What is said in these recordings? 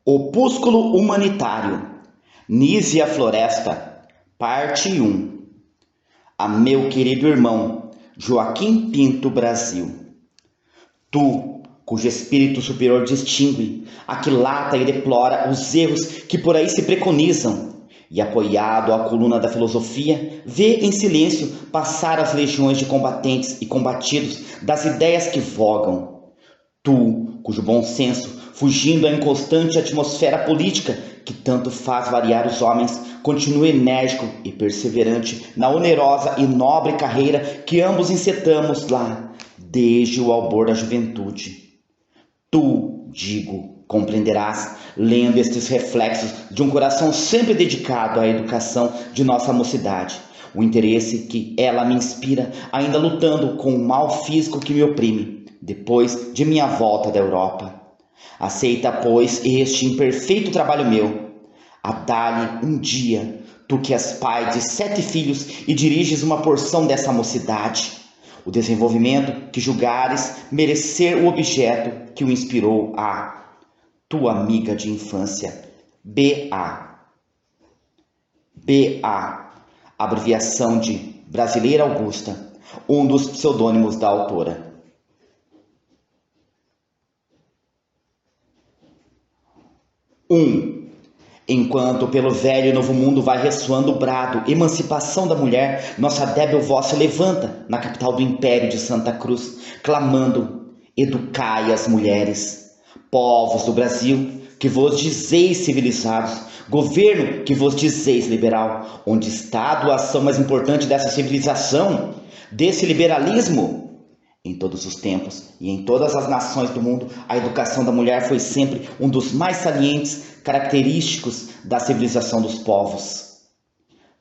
Opúsculo Humanitário, Nise a Floresta, Parte 1. A meu querido irmão, Joaquim Pinto Brasil. Tu, cujo espírito superior distingue, aquilata e deplora os erros que por aí se preconizam, e apoiado à coluna da filosofia, vê em silêncio passar as legiões de combatentes e combatidos das ideias que vogam. Tu, cujo bom senso, fugindo à inconstante atmosfera política que tanto faz variar os homens, continua enérgico e perseverante na onerosa e nobre carreira que ambos encetamos lá, desde o albor da juventude. Tu, digo, compreenderás, lendo estes reflexos de um coração sempre dedicado à educação de nossa mocidade, o interesse que ela me inspira, ainda lutando com o mal físico que me oprime, depois de minha volta da Europa. Aceita, pois, este imperfeito trabalho meu, a dar-lhe um dia, tu que és pai de 7 filhos e diriges uma porção dessa mocidade, o desenvolvimento que julgares merecer o objeto que o inspirou a tua amiga de infância, B.A. B.A., abreviação de Brasileira Augusta, um dos pseudônimos da autora. 1. Enquanto pelo velho e novo mundo vai ressoando o brado, emancipação da mulher, nossa débil voz se levanta na capital do Império de Santa Cruz, clamando: educai as mulheres. Povos do Brasil, que vos dizeis civilizados, governo que vos dizeis liberal, onde está a doação mais importante dessa civilização, desse liberalismo? Em todos os tempos e em todas as nações do mundo, a educação da mulher foi sempre um dos mais salientes característicos da civilização dos povos.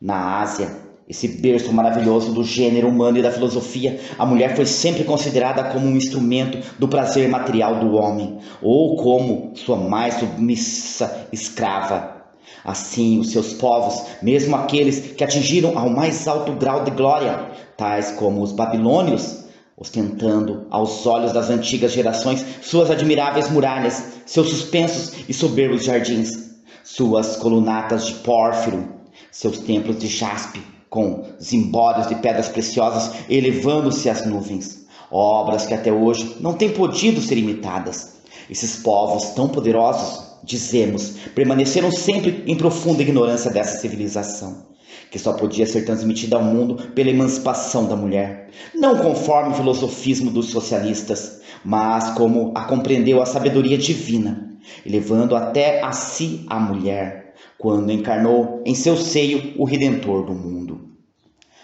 Na Ásia, esse berço maravilhoso do gênero humano e da filosofia, a mulher foi sempre considerada como um instrumento do prazer material do homem, ou como sua mais submissa escrava. Assim, os seus povos, mesmo aqueles que atingiram ao mais alto grau de glória, tais como os babilônios, ostentando aos olhos das antigas gerações suas admiráveis muralhas, seus suspensos e soberbos jardins, suas colunatas de pórfiro, seus templos de jaspe, com zimbórios de pedras preciosas elevando-se às nuvens, obras que até hoje não têm podido ser imitadas. Esses povos tão poderosos, dizemos, permaneceram sempre em profunda ignorância dessa civilização, que só podia ser transmitida ao mundo pela emancipação da mulher, não conforme o filosofismo dos socialistas, mas como a compreendeu a sabedoria divina, elevando até a si a mulher, quando encarnou em seu seio o Redentor do mundo.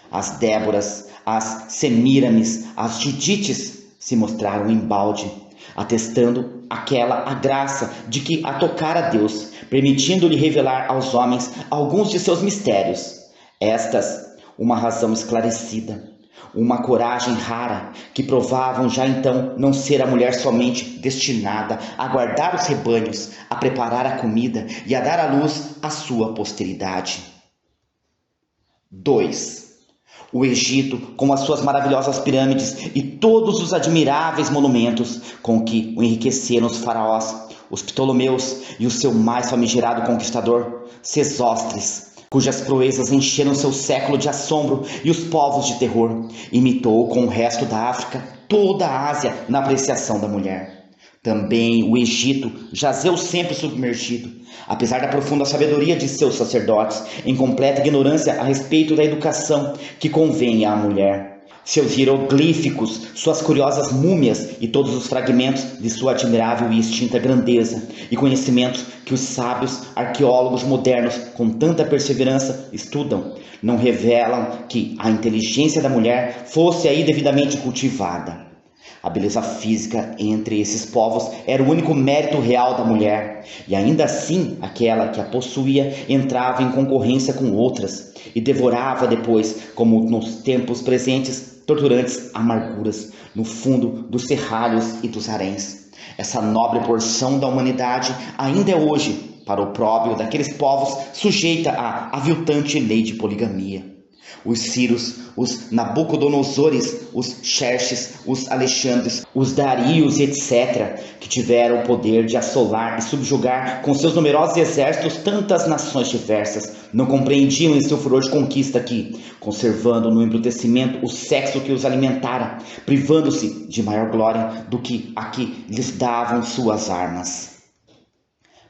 As Déboras, as Semíramis, as Judites se mostraram embalde, atestando aquela a graça de que a tocara Deus, permitindo-lhe revelar aos homens alguns de seus mistérios. Estas, uma razão esclarecida, uma coragem rara, que provavam já então não ser a mulher somente destinada a guardar os rebanhos, a preparar a comida e a dar à luz a sua posteridade. 2. O Egito, com as suas maravilhosas pirâmides e todos os admiráveis monumentos com que o enriqueceram os faraós, os Ptolomeus e o seu mais famigerado conquistador, Sesostris, cujas proezas encheram seu século de assombro e os povos de terror, imitou com o resto da África toda a Ásia na apreciação da mulher. Também o Egito jazeu sempre submergido, apesar da profunda sabedoria de seus sacerdotes, em completa ignorância a respeito da educação que convém à mulher. Seus hieroglíficos, suas curiosas múmias e todos os fragmentos de sua admirável e extinta grandeza e conhecimentos que os sábios arqueólogos modernos com tanta perseverança estudam, não revelam que a inteligência da mulher fosse aí devidamente cultivada. A beleza física entre esses povos era o único mérito real da mulher, e ainda assim aquela que a possuía entrava em concorrência com outras e devorava depois, como nos tempos presentes, torturantes amarguras no fundo dos serralhos e dos haréns. Essa nobre porção da humanidade ainda é hoje, para o opróbrio daqueles povos, sujeita à aviltante lei de poligamia. Os Círios, os Nabucodonosores, os Xerxes, os Alexandres, os Darios, etc., que tiveram o poder de assolar e subjugar com seus numerosos exércitos tantas nações diversas, não compreendiam em seu furor de conquista que, conservando no embrutecimento o sexo que os alimentara, privando-se de maior glória do que a que lhes davam suas armas.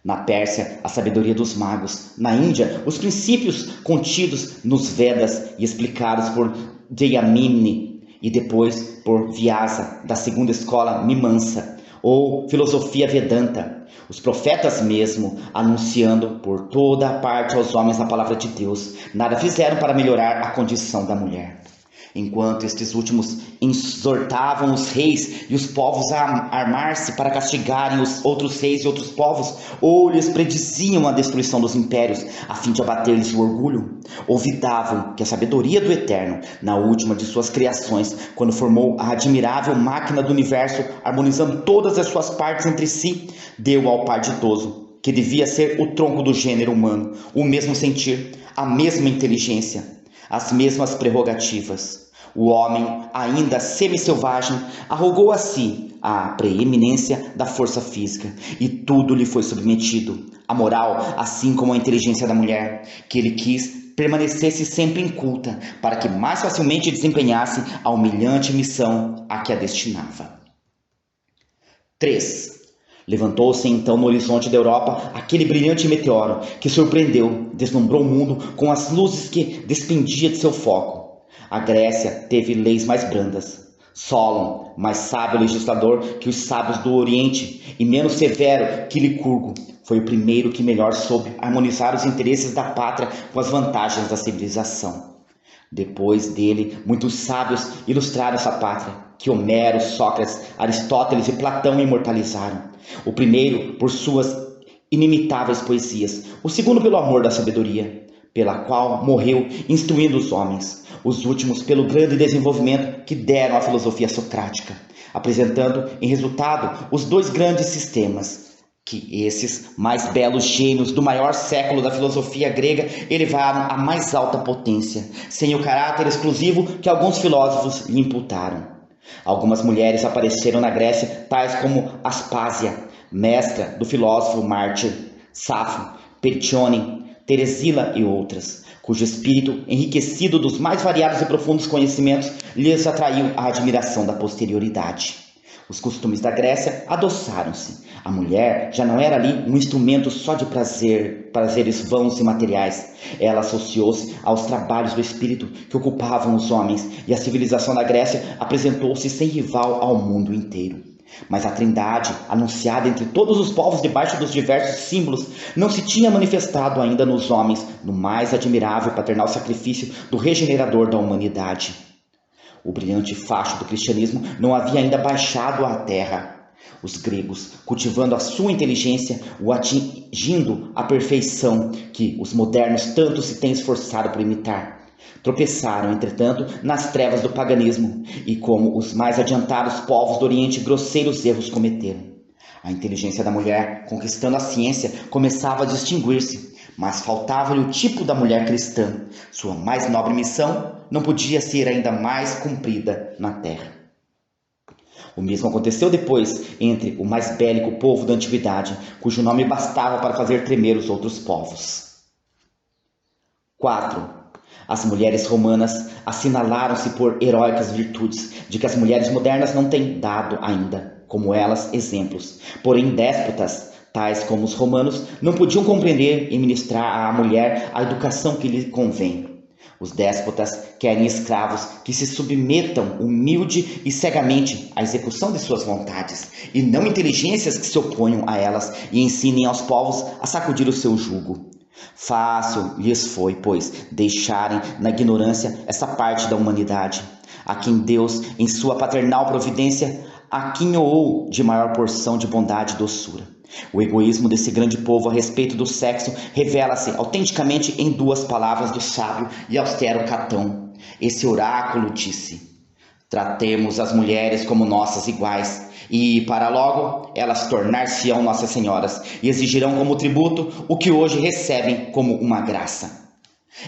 Na Pérsia, a sabedoria dos magos. Na Índia, os princípios contidos nos Vedas e explicados por Jayamini e depois por Vyasa, da segunda escola Mimamsa, ou filosofia Vedanta. Os profetas mesmo, anunciando por toda a parte aos homens a palavra de Deus, nada fizeram para melhorar a condição da mulher. Enquanto estes últimos exortavam os reis e os povos a armar-se para castigarem os outros reis e outros povos, ou lhes prediziam a destruição dos impérios, a fim de abater-lhes o orgulho, olvidavam que a sabedoria do Eterno, na última de suas criações, quando formou a admirável máquina do universo, harmonizando todas as suas partes entre si, deu ao par ditoso, que devia ser o tronco do gênero humano, o mesmo sentir, a mesma inteligência, as mesmas prerrogativas. O homem, ainda semi-selvagem, arrogou a si a preeminência da força física, e tudo lhe foi submetido, a moral, assim como a inteligência da mulher, que ele quis permanecesse sempre inculta, para que mais facilmente desempenhasse a humilhante missão a que a destinava. 3. Levantou-se então no horizonte da Europa aquele brilhante meteoro que surpreendeu, deslumbrou o mundo com as luzes que despendia de seu foco. A Grécia teve leis mais brandas. Solon, mais sábio legislador que os sábios do Oriente e menos severo que Licurgo, foi o primeiro que melhor soube harmonizar os interesses da pátria com as vantagens da civilização. Depois dele, muitos sábios ilustraram essa pátria, que Homero, Sócrates, Aristóteles e Platão imortalizaram. O primeiro por suas inimitáveis poesias, o segundo pelo amor da sabedoria, pela qual morreu instruindo os homens, os últimos pelo grande desenvolvimento que deram à filosofia socrática, apresentando em resultado os dois grandes sistemas, que esses mais belos gênios do maior século da filosofia grega elevaram à mais alta potência, sem o caráter exclusivo que alguns filósofos lhe imputaram. Algumas mulheres apareceram na Grécia, tais como Aspásia, mestra do filósofo mártir, Safo, Peritione, Teresila e outras, cujo espírito, enriquecido dos mais variados e profundos conhecimentos, lhes atraiu a admiração da posterioridade. Os costumes da Grécia adoçaram-se. A mulher já não era ali um instrumento só de prazeres vãos e materiais. Ela associou-se aos trabalhos do espírito que ocupavam os homens, e a civilização da Grécia apresentou-se sem rival ao mundo inteiro. Mas a Trindade, anunciada entre todos os povos debaixo dos diversos símbolos, não se tinha manifestado ainda nos homens no mais admirável e paternal sacrifício do regenerador da humanidade. O brilhante facho do cristianismo não havia ainda baixado à terra. Os gregos, cultivando a sua inteligência, o atingindo a perfeição que os modernos tanto se têm esforçado por imitar, tropeçaram, entretanto, nas trevas do paganismo e, como os mais adiantados povos do Oriente, grosseiros erros cometeram. A inteligência da mulher, conquistando a ciência, começava a distinguir-se, mas faltava-lhe o tipo da mulher cristã. Sua mais nobre missão não podia ser ainda mais cumprida na terra. O mesmo aconteceu depois entre o mais bélico povo da antiguidade, cujo nome bastava para fazer tremer os outros povos. 4. As mulheres romanas assinalaram-se por heróicas virtudes, de que as mulheres modernas não têm dado ainda, como elas, exemplos. Porém, déspotas, tais como os romanos, não podiam compreender e ministrar à mulher a educação que lhe convém. Os déspotas querem escravos que se submetam humilde e cegamente à execução de suas vontades, e não inteligências que se oponham a elas e ensinem aos povos a sacudir o seu jugo. Fácil lhes foi, pois, deixarem na ignorância essa parte da humanidade, a quem Deus, em sua paternal providência, aquinhoou de maior porção de bondade e doçura. O egoísmo desse grande povo a respeito do sexo revela-se autenticamente em duas palavras do sábio e austero Catão. Esse oráculo disse: tratemos as mulheres como nossas iguais, e para logo elas tornar-se-ão nossas senhoras, e exigirão como tributo o que hoje recebem como uma graça.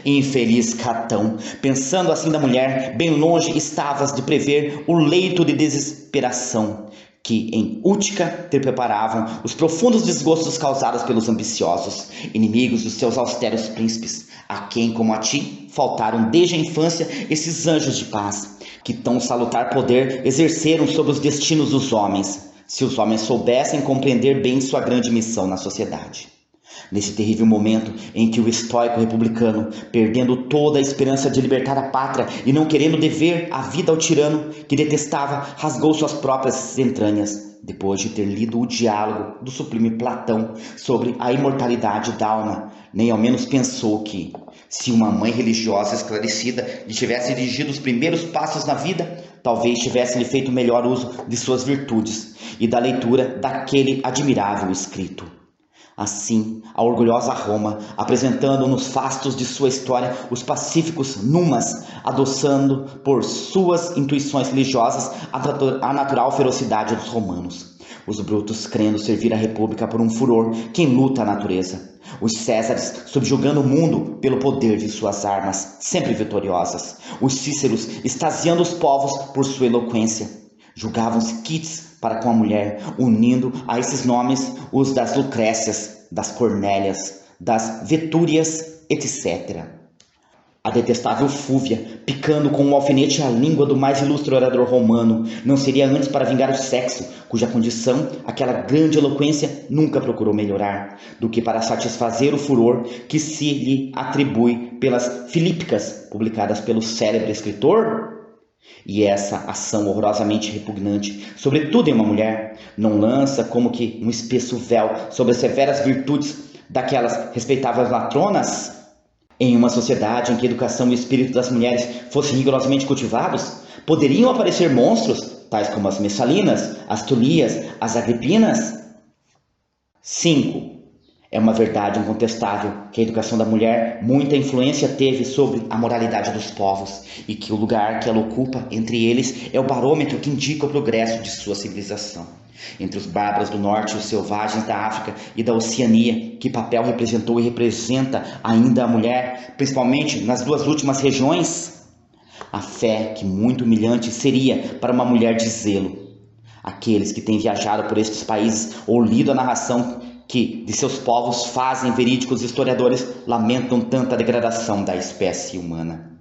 Infeliz Catão, pensando assim da mulher, bem longe estavas de prever o leito de desesperação que em Útica te preparavam os profundos desgostos causados pelos ambiciosos, inimigos dos seus austeros príncipes, a quem, como a ti, faltaram desde a infância esses anjos de paz, que tão salutar poder exerceram sobre os destinos dos homens, se os homens soubessem compreender bem sua grande missão na sociedade. Nesse terrível momento em que o estoico republicano, perdendo toda a esperança de libertar a pátria e não querendo dever a vida ao tirano que detestava, rasgou suas próprias entranhas, depois de ter lido o diálogo do sublime Platão sobre a imortalidade da alma, nem ao menos pensou que, se uma mãe religiosa esclarecida lhe tivesse dirigido os primeiros passos na vida, talvez tivesse-lhe feito melhor uso de suas virtudes e da leitura daquele admirável escrito. Assim, a orgulhosa Roma, apresentando nos fastos de sua história os pacíficos numas, adoçando por suas intuições religiosas a natural ferocidade dos romanos. Os brutos crendo servir a república por um furor que enluta a natureza. Os césares subjugando o mundo pelo poder de suas armas, sempre vitoriosas. Os cíceros extasiando os povos por sua eloquência. Julgavam-se quites para com a mulher, unindo a esses nomes os das Lucrécias, das Cornélias, das Vetúrias, etc. A detestável Fúvia, picando com um alfinete a língua do mais ilustre orador romano, não seria antes para vingar o sexo, cuja condição aquela grande eloquência nunca procurou melhorar, do que para satisfazer o furor que se lhe atribui pelas Filípicas, publicadas pelo célebre escritor? E essa ação horrorosamente repugnante, sobretudo em uma mulher, não lança como que um espesso véu sobre as severas virtudes daquelas respeitáveis matronas? Em uma sociedade em que a educação e o espírito das mulheres fossem rigorosamente cultivados, poderiam aparecer monstros, tais como as Messalinas, as Tulias, as Agripinas? 5. É uma verdade incontestável que a educação da mulher muita influência teve sobre a moralidade dos povos e que o lugar que ela ocupa entre eles é o barômetro que indica o progresso de sua civilização. Entre os bárbaros do norte e os selvagens da África e da Oceania, que papel representou e representa ainda a mulher, principalmente nas duas últimas regiões? A fé que muito humilhante seria para uma mulher de zelo. Aqueles que têm viajado por estes países ou lido a narração que de seus povos fazem verídicos historiadores lamentam tanta degradação da espécie humana.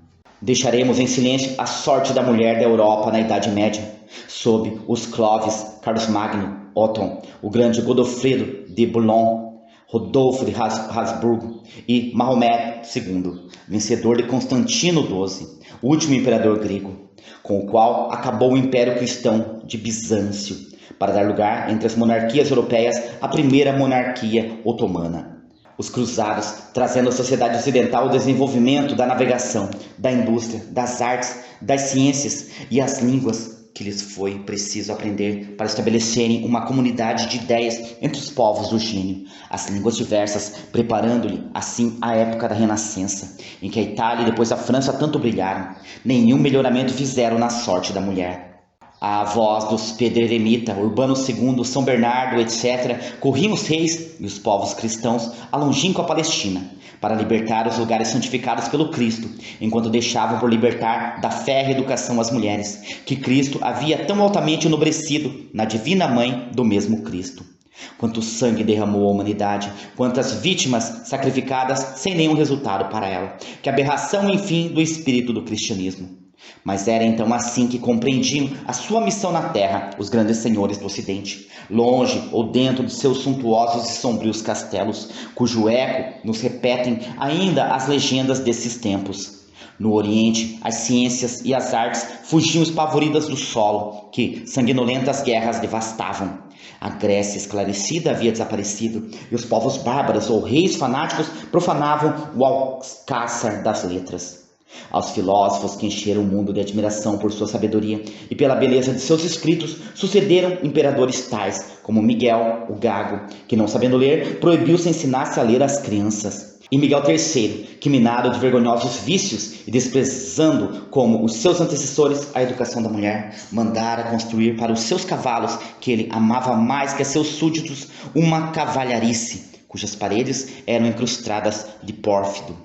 Deixaremos em silêncio a sorte da mulher da Europa na Idade Média, sob os Clovis, Carlos Magno, Otton, o grande Godofredo de Bouillon, Rodolfo de Habsburgo e Maomé II, vencedor de Constantino XII, o último imperador grego, com o qual acabou o Império Cristão de Bizâncio, para dar lugar, entre as monarquias europeias, à primeira monarquia otomana. Os cruzados, trazendo à sociedade ocidental o desenvolvimento da navegação, da indústria, das artes, das ciências e as línguas que lhes foi preciso aprender para estabelecerem uma comunidade de ideias entre os povos do gênio, as línguas diversas, preparando-lhe, assim, a época da Renascença, em que a Itália e depois a França tanto brilharam. Nenhum melhoramento fizeram na sorte da mulher. A voz dos Pedro Eremita, Urbano II, São Bernardo, etc., corriam os reis e os povos cristãos a longínqua Palestina, para libertar os lugares santificados pelo Cristo, enquanto deixavam por libertar da fé e educação as mulheres, que Cristo havia tão altamente enobrecido na divina mãe do mesmo Cristo. Quanto sangue derramou a humanidade, quantas vítimas sacrificadas sem nenhum resultado para ela. Que aberração, enfim, do espírito do cristianismo. Mas era então assim que compreendiam a sua missão na terra os grandes senhores do Ocidente, longe ou dentro de seus suntuosos e sombrios castelos, cujo eco nos repetem ainda as legendas desses tempos. No Oriente, as ciências e as artes fugiam espavoridas do solo, que sanguinolentas guerras devastavam. A Grécia esclarecida havia desaparecido, e os povos bárbaros ou reis fanáticos profanavam o alcácer das letras. Aos filósofos que encheram o mundo de admiração por sua sabedoria e pela beleza de seus escritos, sucederam imperadores tais como Miguel, o Gago, que não sabendo ler, proibiu-se ensinasse a ler às crianças. E Miguel III, que minado de vergonhosos vícios e desprezando como os seus antecessores a educação da mulher, mandara construir para os seus cavalos, que ele amava mais que a seus súditos, uma cavalharice, cujas paredes eram incrustadas de pórfido.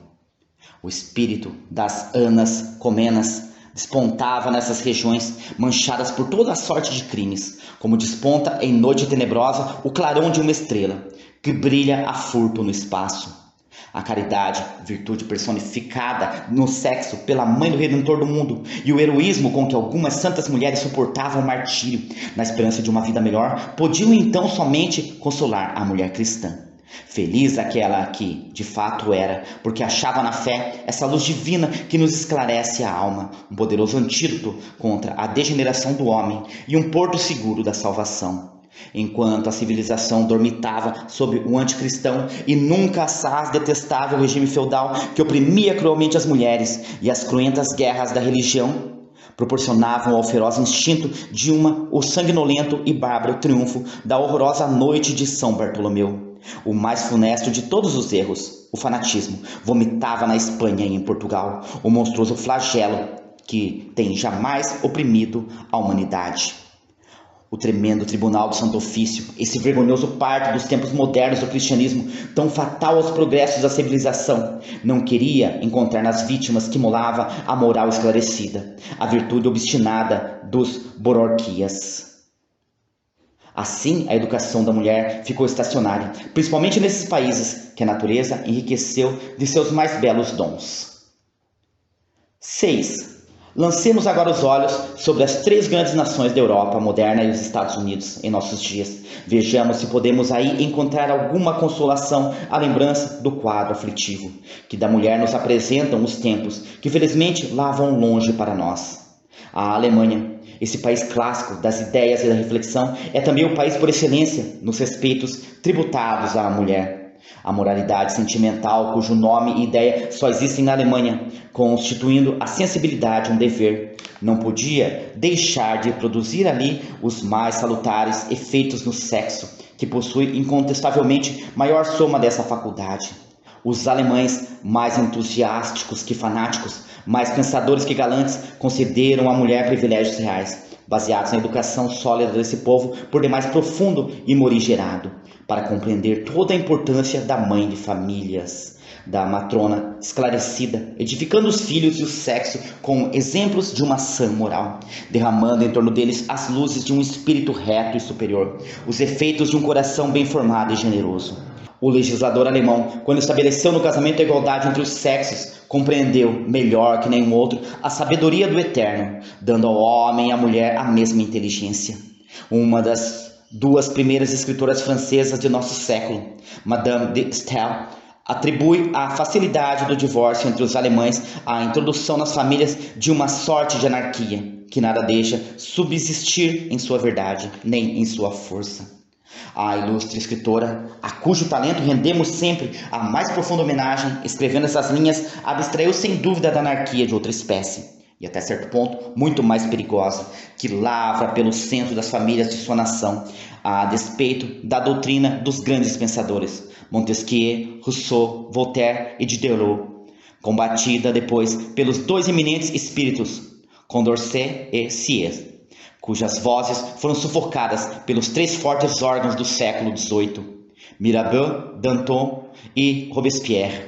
O espírito das Anas Comenas despontava nessas regiões manchadas por toda a sorte de crimes, como desponta em noite tenebrosa o clarão de uma estrela, que brilha a furto no espaço. A caridade, virtude personificada no sexo pela mãe do Redentor do mundo, e o heroísmo com que algumas santas mulheres suportavam o martírio, na esperança de uma vida melhor, podiam então somente consolar a mulher cristã. Feliz aquela que, de fato, era, porque achava na fé essa luz divina que nos esclarece a alma, um poderoso antídoto contra a degeneração do homem e um porto seguro da salvação. Enquanto a civilização dormitava sob o anticristão e nunca assaz detestável regime feudal que oprimia cruelmente as mulheres, e as cruentas guerras da religião proporcionavam ao feroz instinto de o sanguinolento e bárbaro triunfo da horrorosa noite de São Bartolomeu. O mais funesto de todos os erros, o fanatismo, vomitava na Espanha e em Portugal o monstruoso flagelo que tem jamais oprimido a humanidade. O tremendo Tribunal do Santo Ofício, esse vergonhoso parto dos tempos modernos do cristianismo, tão fatal aos progressos da civilização, não queria encontrar nas vítimas que molava a moral esclarecida, a virtude obstinada dos Bororquias. Assim, a educação da mulher ficou estacionária, principalmente nesses países que a natureza enriqueceu de seus mais belos dons. 6. Lancemos agora os olhos sobre as 3 grandes nações da Europa moderna e os Estados Unidos em nossos dias. Vejamos se podemos aí encontrar alguma consolação à lembrança do quadro aflitivo que da mulher nos apresentam os tempos que felizmente lá vão longe para nós. A Alemanha, esse país clássico das ideias e da reflexão, é também o país por excelência nos respeitos tributados à mulher. A moralidade sentimental, cujo nome e ideia só existem na Alemanha, constituindo a sensibilidade um dever, não podia deixar de produzir ali os mais salutares efeitos no sexo, que possui incontestavelmente maior soma dessa faculdade. Os alemães, mais entusiásticos que fanáticos, mais pensadores que galantes, concederam à mulher privilégios reais, baseados na educação sólida desse povo, por demais profundo e morigerado, para compreender toda a importância da mãe de famílias, da matrona esclarecida, edificando os filhos e o sexo com exemplos de uma sã moral, derramando em torno deles as luzes de um espírito reto e superior, os efeitos de um coração bem formado e generoso. O legislador alemão, quando estabeleceu no casamento a igualdade entre os sexos, compreendeu, melhor que nenhum outro, a sabedoria do Eterno, dando ao homem e à mulher a mesma inteligência. Uma das 2 primeiras escritoras francesas de nosso século, Madame de Staël, atribui à facilidade do divórcio entre os alemães a introdução nas famílias de uma sorte de anarquia, que nada deixa subsistir em sua verdade, nem em sua força. A ilustre escritora, a cujo talento rendemos sempre a mais profunda homenagem, escrevendo essas linhas, abstraiu sem dúvida da anarquia de outra espécie, e até certo ponto muito mais perigosa, que lavra pelo centro das famílias de sua nação, a despeito da doutrina dos grandes pensadores, Montesquieu, Rousseau, Voltaire e Diderot, combatida depois pelos 2 eminentes espíritos, Condorcet e Sieyès, cujas vozes foram sufocadas pelos 3 fortes órgãos do século XVIII, Mirabeau, Danton e Robespierre.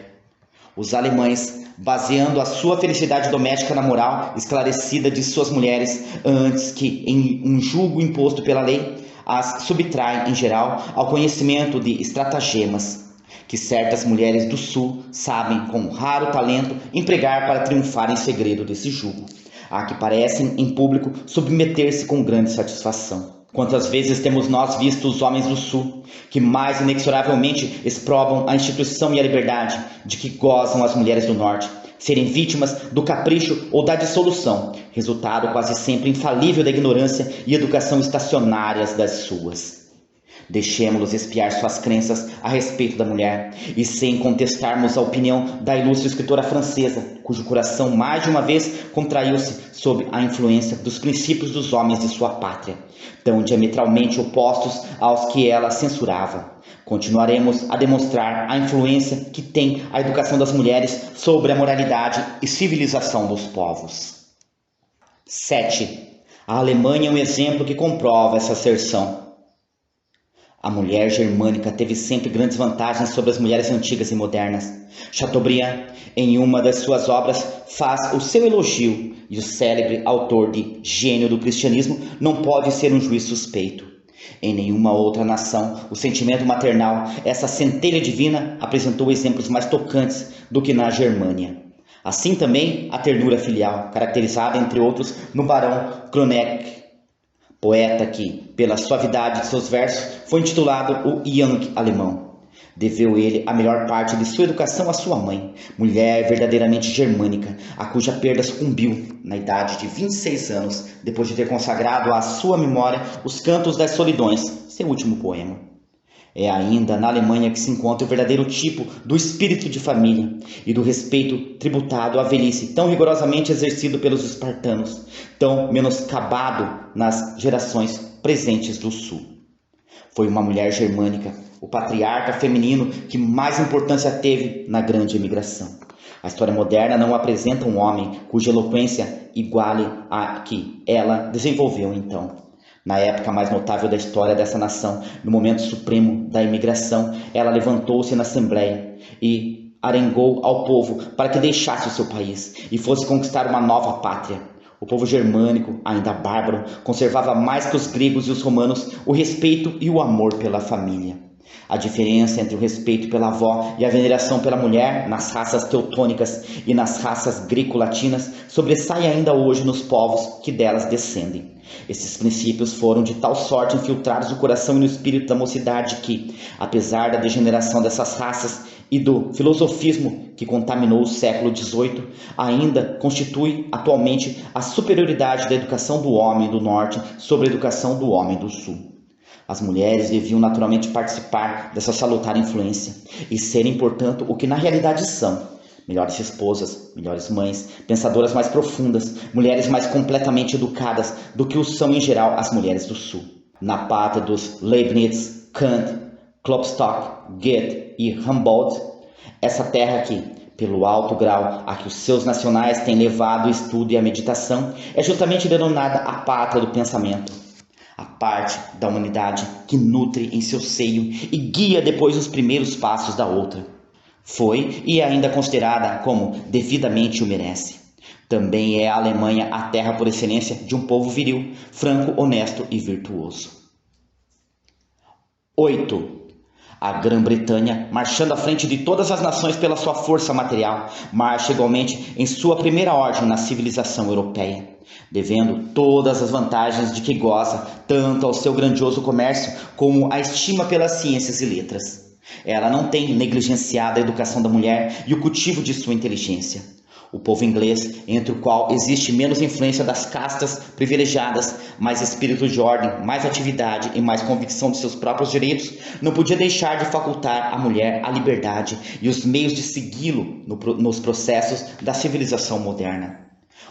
Os alemães, baseando a sua felicidade doméstica na moral esclarecida de suas mulheres, antes que em um julgo imposto pela lei, as subtraem, em geral, ao conhecimento de estratagemas, que certas mulheres do Sul sabem, com raro talento, empregar para triunfar em segredo desse julgo, a que parecem, em público, submeter-se com grande satisfação. Quantas vezes temos nós visto os homens do Sul, que mais inexoravelmente exprobam a instituição e a liberdade de que gozam as mulheres do Norte, serem vítimas do capricho ou da dissolução, resultado quase sempre infalível da ignorância e educação estacionárias das suas. Deixemo-los espiar suas crenças a respeito da mulher, e sem contestarmos a opinião da ilustre escritora francesa, cujo coração mais de uma vez contraiu-se sob a influência dos princípios dos homens de sua pátria, tão diametralmente opostos aos que ela censurava. Continuaremos a demonstrar a influência que tem a educação das mulheres sobre a moralidade e civilização dos povos. 7. A Alemanha é um exemplo que comprova essa asserção. A mulher germânica teve sempre grandes vantagens sobre as mulheres antigas e modernas. Chateaubriand, em uma das suas obras, faz o seu elogio, e o célebre autor de Gênio do Cristianismo não pode ser um juiz suspeito. Em nenhuma outra nação, o sentimento maternal, essa centelha divina, apresentou exemplos mais tocantes do que na Germânia. Assim também a ternura filial, caracterizada, entre outros, no barão Kroneck, poeta que, pela suavidade de seus versos, foi intitulado o Young alemão. Deveu ele a melhor parte de sua educação à sua mãe, mulher verdadeiramente germânica, a cuja perda sucumbiu na idade de 26 anos, depois de ter consagrado à sua memória os Cantos das Solidões, seu último poema. É ainda na Alemanha que se encontra o verdadeiro tipo do espírito de família e do respeito tributado à velhice, tão rigorosamente exercido pelos espartanos, tão menoscabado nas gerações presentes do Sul. Foi uma mulher germânica, o patriarca feminino que mais importância teve na grande imigração. A história moderna não apresenta um homem cuja eloquência iguale a que ela desenvolveu então. Na época mais notável da história dessa nação, no momento supremo da imigração, ela levantou-se na Assembleia e arengou ao povo para que deixasse o seu país e fosse conquistar uma nova pátria. O povo germânico, ainda bárbaro, conservava mais que os gregos e os romanos o respeito e o amor pela família. A diferença entre o respeito pela avó e a veneração pela mulher nas raças teutônicas e nas raças greco-latinas sobressai ainda hoje nos povos que delas descendem. Esses princípios foram de tal sorte infiltrados no coração e no espírito da mocidade que, apesar da degeneração dessas raças e do filosofismo que contaminou o século XVIII, ainda constitui atualmente a superioridade da educação do homem do Norte sobre a educação do homem do Sul. As mulheres deviam naturalmente participar dessa salutar influência e serem, portanto, o que na realidade são: melhores esposas, melhores mães, pensadoras mais profundas, mulheres mais completamente educadas do que o são em geral as mulheres do Sul. Na pátria dos Leibniz, Kant, Klopstock, Goethe e Humboldt, essa terra que, pelo alto grau a que os seus nacionais têm levado o estudo e a meditação, é justamente denominada a pátria do pensamento. A parte da humanidade que nutre em seu seio e guia depois os primeiros passos da outra. Foi e é ainda considerada como devidamente o merece. Também é a Alemanha a terra por excelência de um povo viril, franco, honesto e virtuoso. 8. A Grã-Bretanha, marchando à frente de todas as nações pela sua força material, marcha igualmente em sua primeira ordem na civilização europeia, devendo todas as vantagens de que goza, tanto ao seu grandioso comércio como à estima pelas ciências e letras. Ela não tem negligenciado a educação da mulher e o cultivo de sua inteligência. O povo inglês, entre o qual existe menos influência das castas privilegiadas, mais espírito de ordem, mais atividade e mais convicção de seus próprios direitos, não podia deixar de facultar à mulher a liberdade e os meios de segui-lo nos processos da civilização moderna.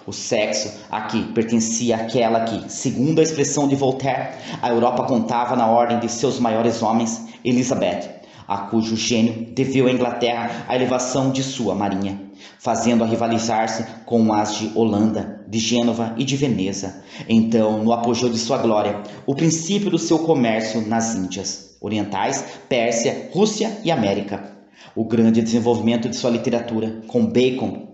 O sexo a que pertencia àquela que, segundo a expressão de Voltaire, a Europa contava na ordem de seus maiores homens, Elizabeth, a cujo gênio deveu à Inglaterra a elevação de sua marinha, fazendo-a rivalizar-se com as de Holanda, de Gênova e de Veneza. Então, no apogeu de sua glória, o princípio do seu comércio nas Índias orientais, Pérsia, Rússia e América. O grande desenvolvimento de sua literatura, com Bacon,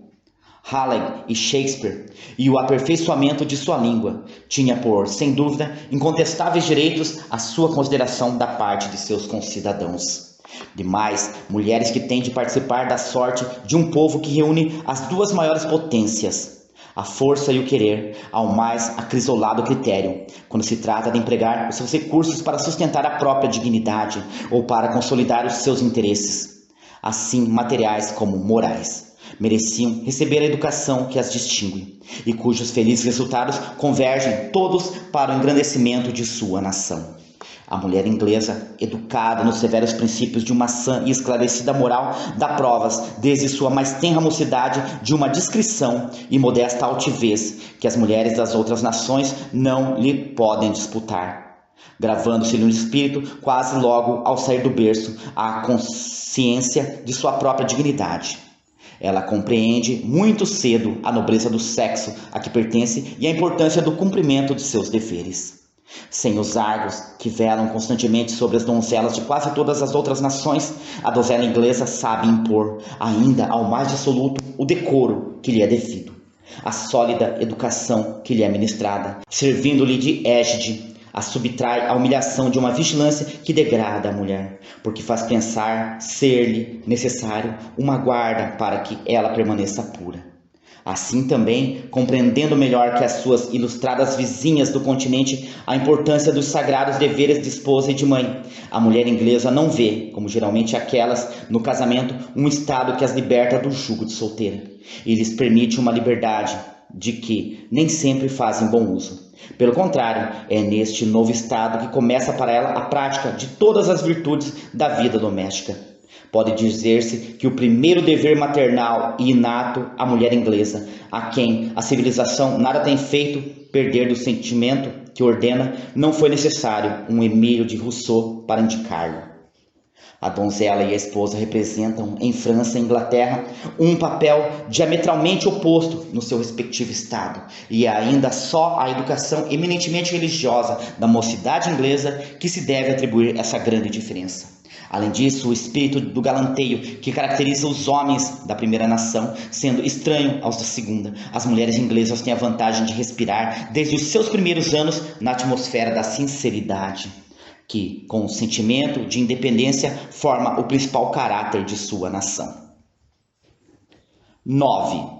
Halleck e Shakespeare, e o aperfeiçoamento de sua língua, tinha por, sem dúvida, incontestáveis direitos à sua consideração da parte de seus concidadãos. Demais, mulheres que têm de participar da sorte de um povo que reúne as duas maiores potências, a força e o querer, ao mais acrisolado critério, quando se trata de empregar os seus recursos para sustentar a própria dignidade ou para consolidar os seus interesses, assim materiais como morais. Mereciam receber a educação que as distingue e cujos felizes resultados convergem todos para o engrandecimento de sua nação. A mulher inglesa, educada nos severos princípios de uma sã e esclarecida moral, dá provas, desde sua mais tenra mocidade, de uma discrição e modesta altivez que as mulheres das outras nações não lhe podem disputar, gravando-se no espírito, quase logo ao sair do berço, a consciência de sua própria dignidade. Ela compreende muito cedo a nobreza do sexo a que pertence e a importância do cumprimento de seus deveres. Sem os árgos que velam constantemente sobre as donzelas de quase todas as outras nações, a donzela inglesa sabe impor, ainda ao mais dissoluto, o decoro que lhe é devido, a sólida educação que lhe é ministrada, servindo-lhe de égide, a subtrai à humilhação de uma vigilância que degrada a mulher, porque faz pensar ser-lhe necessário uma guarda para que ela permaneça pura. Assim também, compreendendo melhor que as suas ilustradas vizinhas do continente a importância dos sagrados deveres de esposa e de mãe, a mulher inglesa não vê, como geralmente aquelas, no casamento, um estado que as liberta do jugo de solteira e lhes permite uma liberdade de que nem sempre fazem bom uso. Pelo contrário, é neste novo estado que começa para ela a prática de todas as virtudes da vida doméstica. Pode dizer-se que o primeiro dever maternal e inato à mulher inglesa, a quem a civilização nada tem feito perder do sentimento que ordena, não foi necessário um Emílio de Rousseau para indicá-lo. A donzela e a esposa representam, em França e Inglaterra, um papel diametralmente oposto no seu respectivo estado, e é ainda só a educação eminentemente religiosa da mocidade inglesa que se deve atribuir essa grande diferença. Além disso, o espírito do galanteio que caracteriza os homens da primeira nação, sendo estranho aos da segunda, as mulheres inglesas têm a vantagem de respirar desde os seus primeiros anos na atmosfera da sinceridade, que, com o sentimento de independência, forma o principal caráter de sua nação. 9.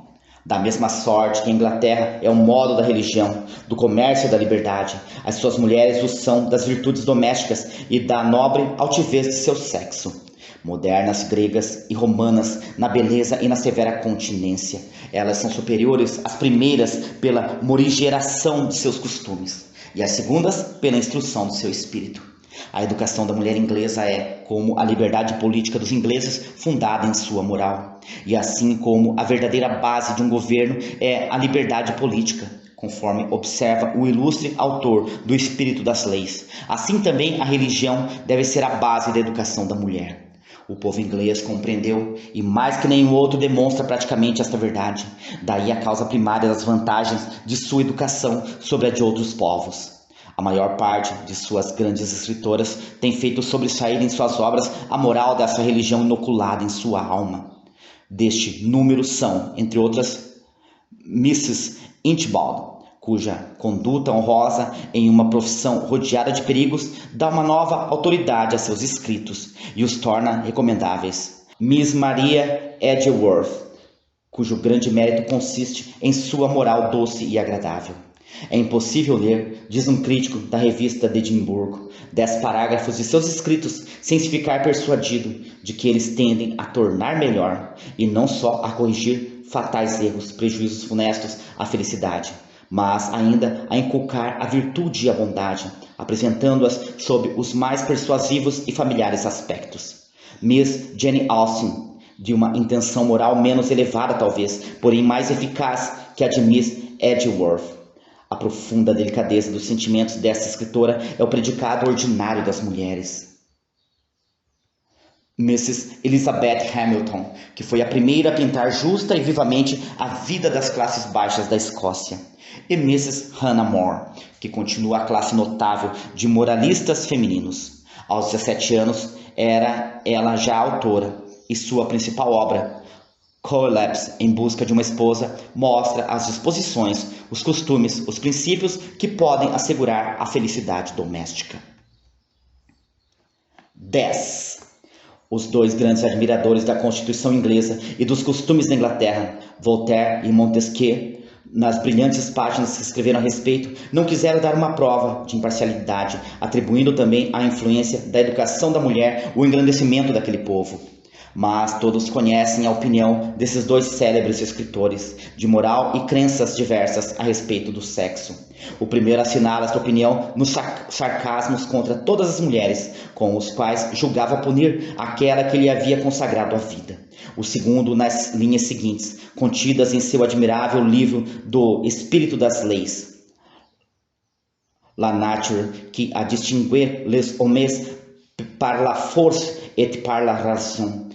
Da mesma sorte que a Inglaterra é o modo da religião, do comércio e da liberdade, as suas mulheres o são das virtudes domésticas e da nobre altivez de seu sexo. Modernas gregas e romanas na beleza e na severa continência, elas são superiores às primeiras pela morigeração de seus costumes e às segundas pela instrução do seu espírito. A educação da mulher inglesa é, como a liberdade política dos ingleses, fundada em sua moral. E assim como a verdadeira base de um governo é a liberdade política, conforme observa o ilustre autor do Espírito das Leis. Assim também a religião deve ser a base da educação da mulher. O povo inglês compreendeu e mais que nenhum outro demonstra praticamente esta verdade. Daí a causa primária das vantagens de sua educação sobre a de outros povos. A maior parte de suas grandes escritoras tem feito sobressair em suas obras a moral dessa religião inoculada em sua alma. Deste número são, entre outras, Mrs. Inchbald, cuja conduta honrosa em uma profissão rodeada de perigos dá uma nova autoridade a seus escritos e os torna recomendáveis. Miss Maria Edgeworth, cujo grande mérito consiste em sua moral doce e agradável. É impossível ler, diz um crítico da revista de Edimburgo, 10 parágrafos de seus escritos sem se ficar persuadido de que eles tendem a tornar melhor e não só a corrigir fatais erros, prejuízos funestos à felicidade, mas ainda a inculcar a virtude e a bondade, apresentando-as sob os mais persuasivos e familiares aspectos. Miss Jane Austen, de uma intenção moral menos elevada talvez, porém mais eficaz que a de Miss Edgeworth. A profunda delicadeza dos sentimentos desta escritora é o predicado ordinário das mulheres. Mrs. Elizabeth Hamilton, que foi a primeira a pintar justa e vivamente a vida das classes baixas da Escócia. E Mrs. Hannah More, que continua a classe notável de moralistas femininos. Aos 17 anos era ela já autora, e sua principal obra, Coelebs em busca de uma esposa, mostra as disposições, os costumes, os princípios que podem assegurar a felicidade doméstica. 10. Os dois grandes admiradores da Constituição inglesa e dos costumes da Inglaterra, Voltaire e Montesquieu, nas brilhantes páginas que escreveram a respeito, não quiseram dar uma prova de imparcialidade, atribuindo também à influência da educação da mulher o engrandecimento daquele povo. Mas todos conhecem a opinião desses dois célebres escritores, de moral e crenças diversas a respeito do sexo. O primeiro assinala esta opinião nos sarcasmos contra todas as mulheres, com os quais julgava punir aquela que lhe havia consagrado a vida. O segundo nas linhas seguintes, contidas em seu admirável livro do Espírito das Leis, La Nature, qui a distingué les hommes par la force et par la raison,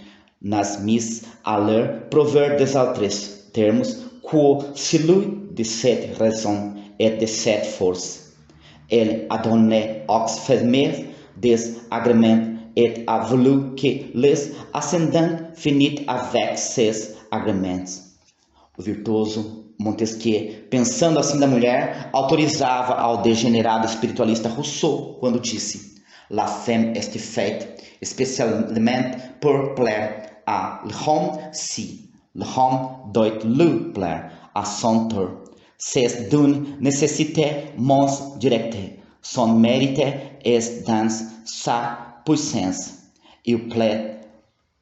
nas mis à leur prouver des autres termes, quo celui de cette raison et de cette force. Elle a donné aux femmes des agréments et a voulu que les ascendants finissent avec ces agréments. O virtuoso Montesquieu, pensando assim da mulher, autorizava ao degenerado espiritualista Rousseau quando disse: La femme est faite spécialement pour plaire à l'homme si l'homme doit lui plaire à son tour. C'est d'une nécessité moins directe. Son mérite est dans sa puissance. Il plaît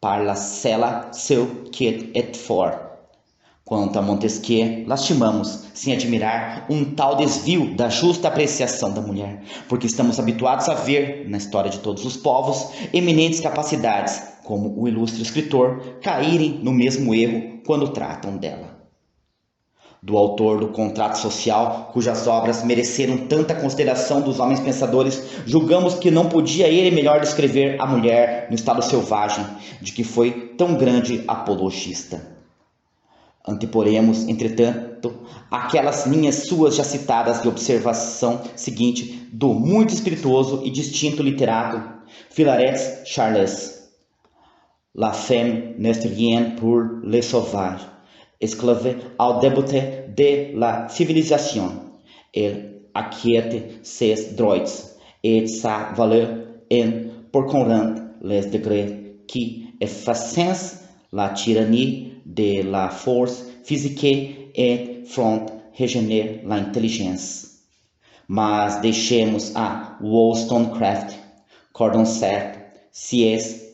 par la cela seu qui est fort. Quanto a Montesquieu, lastimamos, sem admirar, um tal desvio da justa apreciação da mulher, porque estamos habituados a ver, na história de todos os povos, eminentes capacidades, como o ilustre escritor, caírem no mesmo erro quando tratam dela. Do autor do Contrato Social, cujas obras mereceram tanta consideração dos homens pensadores, julgamos que não podia ele melhor descrever a mulher no estado selvagem, de que foi tão grande apologista. Anteporemos, entretanto, aquelas linhas suas já citadas de observação seguinte do muito espirituoso e distinto literato Philarète Charles. La femme n'est rien pour les sauvages, esclave au début de la civilisation. Elle acquiert ses droits et sa valeur en pourcourant les degrés qui effaçant la tyrannie de la force physique et front régénère l'intelligence. Mas deixemos a Wollstonecraft, Condorcet, C.S.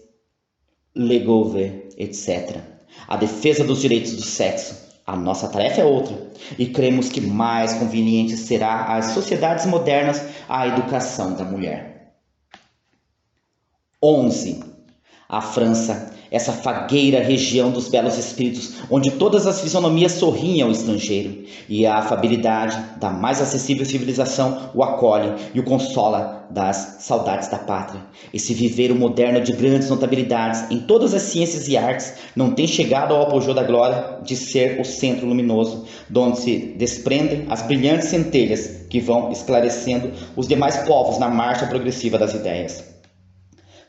Leboeuf, etc. A defesa dos direitos do sexo. A nossa tarefa é outra, e cremos que mais conveniente será às sociedades modernas a educação da mulher. 11. A França, essa fagueira região dos belos espíritos, onde todas as fisionomias sorriem ao estrangeiro, e a afabilidade da mais acessível civilização o acolhe e o consola das saudades da pátria. Esse viveiro moderno de grandes notabilidades em todas as ciências e artes não tem chegado ao apogeu da glória de ser o centro luminoso, donde se desprendem as brilhantes centelhas que vão esclarecendo os demais povos na marcha progressiva das ideias.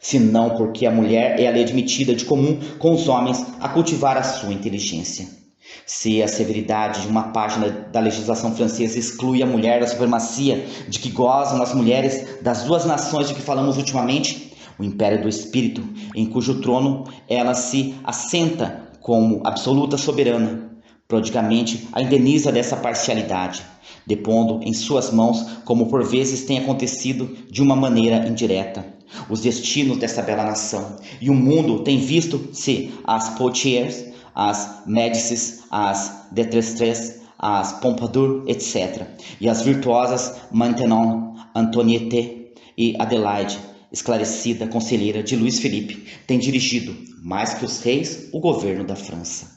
Senão porque a mulher é ali admitida de comum com os homens a cultivar a sua inteligência. Se a severidade de uma página da legislação francesa exclui a mulher da supremacia de que gozam as mulheres das duas nações de que falamos ultimamente, o império do espírito, em cujo trono ela se assenta como absoluta soberana, prodigamente a indeniza dessa parcialidade, depondo em suas mãos, como por vezes tem acontecido de uma maneira indireta, os destinos dessa bela nação. E o mundo tem visto-se as Poitiers, as Médicis, as de Trestres, as Pompadour, etc. E as virtuosas Maintenon, Antoniette e Adelaide, esclarecida conselheira de Luís Felipe, tem dirigido, mais que os reis, o governo da França.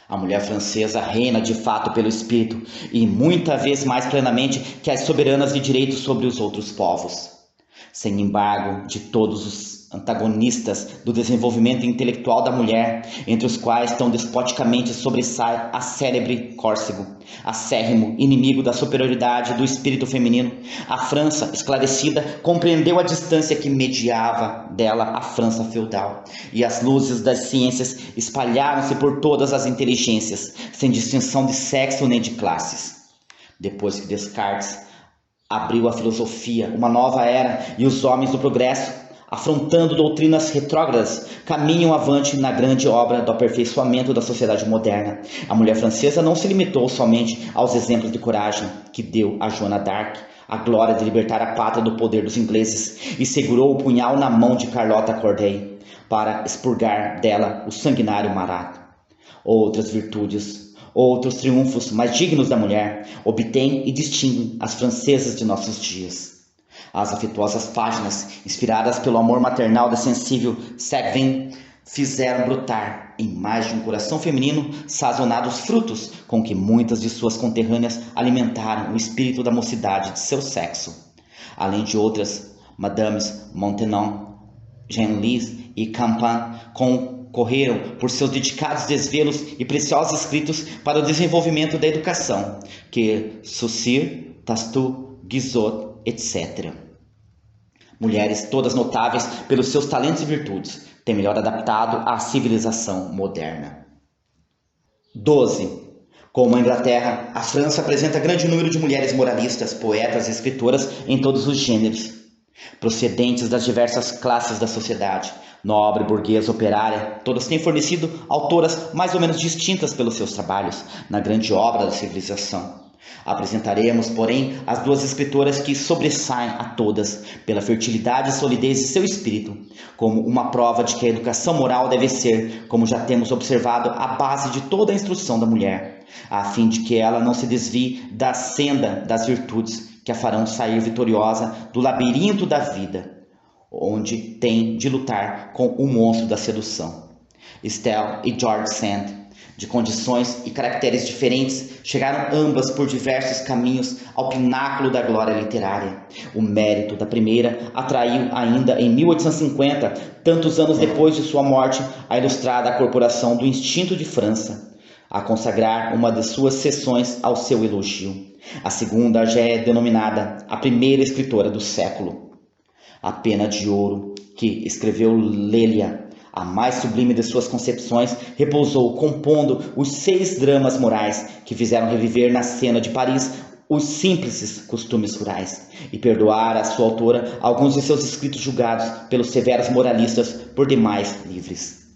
A mulher francesa reina de fato pelo espírito e muita vez mais plenamente que as soberanas de direito sobre os outros povos. Sem embargo, de todos os antagonistas do desenvolvimento intelectual da mulher, entre os quais tão despoticamente sobressai a célebre Córcego, acérrimo inimigo da superioridade do espírito feminino, a França, esclarecida, compreendeu a distância que mediava dela a França feudal, e as luzes das ciências espalharam-se por todas as inteligências, sem distinção de sexo nem de classes. Depois que Descartes abriu a filosofia, uma nova era, e os homens do progresso, afrontando doutrinas retrógradas, caminham avante na grande obra do aperfeiçoamento da sociedade moderna. A mulher francesa não se limitou somente aos exemplos de coragem que deu a Joana d'Arc a glória de libertar a pátria do poder dos ingleses e segurou o punhal na mão de Carlota Corday para expurgar dela o sanguinário Marat. Outras virtudes, outros triunfos mais dignos da mulher obtêm e distinguem as francesas de nossos dias. As afetuosas páginas, inspiradas pelo amor maternal da sensível Seguin, fizeram brotar em mais de um coração feminino sazonados frutos com que muitas de suas conterrâneas alimentaram o espírito da mocidade de seu sexo. Além de outras, Madames Maintenon, Genlis e Campan concorreram por seus dedicados desvelos e preciosos escritos para o desenvolvimento da educação, que Saussure, Tastu, Guizot, etc. Mulheres todas notáveis pelos seus talentos e virtudes, têm melhor adaptado à civilização moderna. 12. Como a Inglaterra, a França apresenta grande número de mulheres moralistas, poetas e escritoras em todos os gêneros, procedentes das diversas classes da sociedade, nobre, burguesa, operária, todas têm fornecido autoras mais ou menos distintas pelos seus trabalhos na grande obra da civilização. Apresentaremos, porém, as duas escritoras que sobressaem a todas pela fertilidade e solidez de seu espírito, como uma prova de que a educação moral deve ser, como já temos observado, a base de toda a instrução da mulher, a fim de que ela não se desvie da senda das virtudes que a farão sair vitoriosa do labirinto da vida, onde tem de lutar com o monstro da sedução. Estelle e George Sand, de condições e caracteres diferentes, chegaram ambas por diversos caminhos ao pináculo da glória literária. O mérito da primeira atraiu ainda em 1850, tantos anos depois de sua morte, a ilustrada Corporação do Instinto de França, a consagrar uma de suas sessões ao seu elogio. A segunda já é denominada a primeira escritora do século. A Pena de Ouro, que escreveu Lélia, a mais sublime de suas concepções, repousou compondo os 6 dramas morais que fizeram reviver na cena de Paris os simples costumes rurais e perdoar à sua autora alguns de seus escritos julgados pelos severos moralistas por demais livres.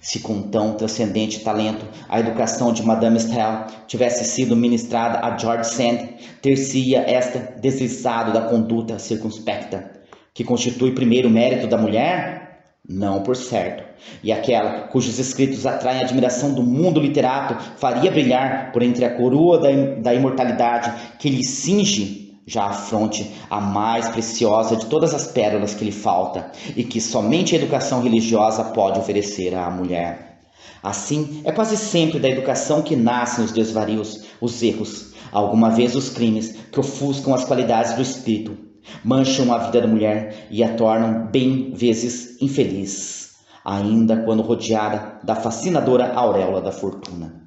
Se com tão transcendente talento a educação de Madame Estelle tivesse sido ministrada a George Sand, ter-se-ia esta deslizado da conduta circunspecta, que constitui primeiro mérito da mulher? Não, por certo. E aquela cujos escritos atraem a admiração do mundo literato faria brilhar por entre a coroa da imortalidade que lhe cinge já a fronte, a mais preciosa de todas as pérolas que lhe falta e que somente a educação religiosa pode oferecer à mulher. Assim, é quase sempre da educação que nascem os desvarios, os erros, alguma vez os crimes que ofuscam as qualidades do espírito, mancham a vida da mulher e a tornam bem vezes infeliz, ainda quando rodeada da fascinadora auréola da fortuna.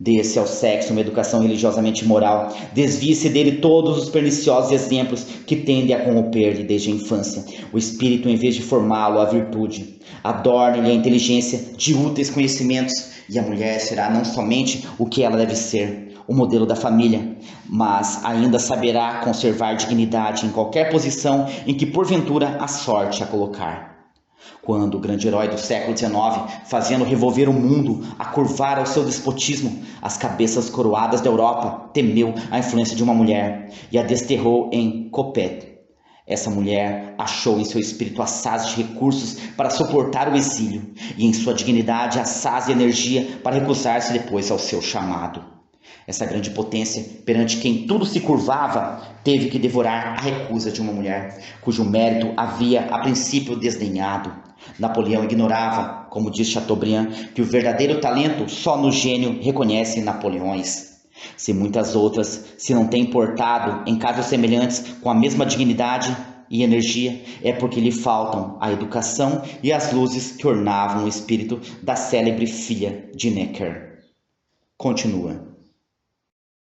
Dê-se ao sexo uma educação religiosamente moral, desvie-se dele todos os perniciosos exemplos que tendem a corromper-lhe desde a infância o espírito em vez de formá-lo à virtude. Adorne-lhe a inteligência de úteis conhecimentos e a mulher será não somente o que ela deve ser, o modelo da família, mas ainda saberá conservar dignidade em qualquer posição em que porventura a sorte a colocar. Quando o grande herói do século XIX, fazendo revolver o mundo, a curvar ao seu despotismo, as cabeças coroadas da Europa, temeu a influência de uma mulher e a desterrou em Coppet. Essa mulher achou em seu espírito assaz de recursos para suportar o exílio e em sua dignidade assaz de energia para recusar-se depois ao seu chamado. Essa grande potência, perante quem tudo se curvava, teve que devorar a recusa de uma mulher, cujo mérito havia a princípio desdenhado. Napoleão ignorava, como diz Chateaubriand, que o verdadeiro talento só no gênio reconhece Napoleões. Se muitas outras se não têm portado em casos semelhantes com a mesma dignidade e energia, é porque lhe faltam a educação e as luzes que ornavam o espírito da célebre filha de Necker. Continua.